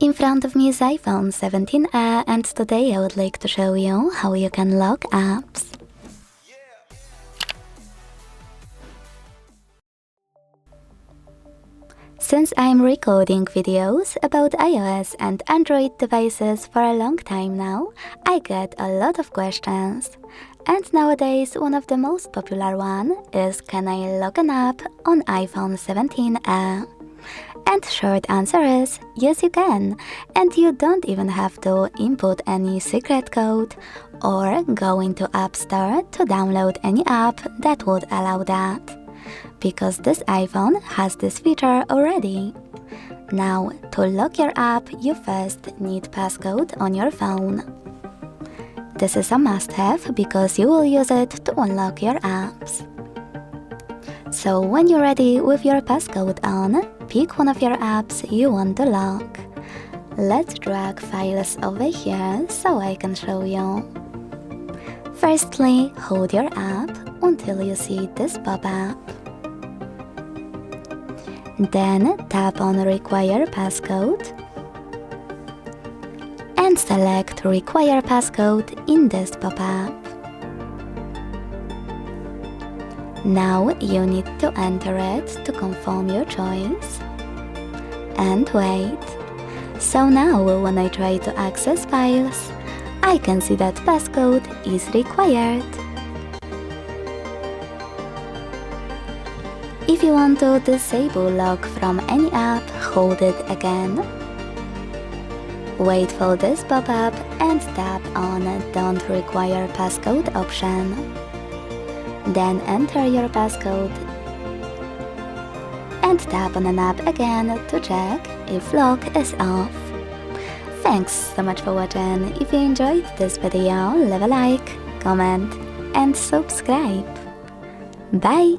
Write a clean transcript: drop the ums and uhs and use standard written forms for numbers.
In front of me is iPhone 17 and today I would like to show you how you can lock apps. Since I'm recording videos about iOS and Android devices for a long time now, I get a lot of questions. And nowadays one of the most popular one is, can I lock an app on iPhone 17? And short answer is, yes you can, and you don't even have to input any secret code or go into App Store to download any app that would allow that, because this iPhone has this feature already. Now, to lock your app, you first need passcode on your phone. This is a must-have because you will use it to unlock your apps. So when you're ready with your passcode on, pick one of your apps you want to lock. Let's drag files over here so I can show you. Firstly, hold your app until you see this pop-up. Then tap on Require Passcode and select Require Passcode in this pop-up. Now you need to enter it to confirm your choice. And wait. So now when I try to access files, I can see that passcode is required. If you want to disable lock from any app, hold it again. Wait for this pop-up and tap on Don't Require Passcode option. Then enter your passcode and tap on an app again to check if lock is off. Thanks so much for watching. If you enjoyed this video, leave a like, comment and subscribe. Bye!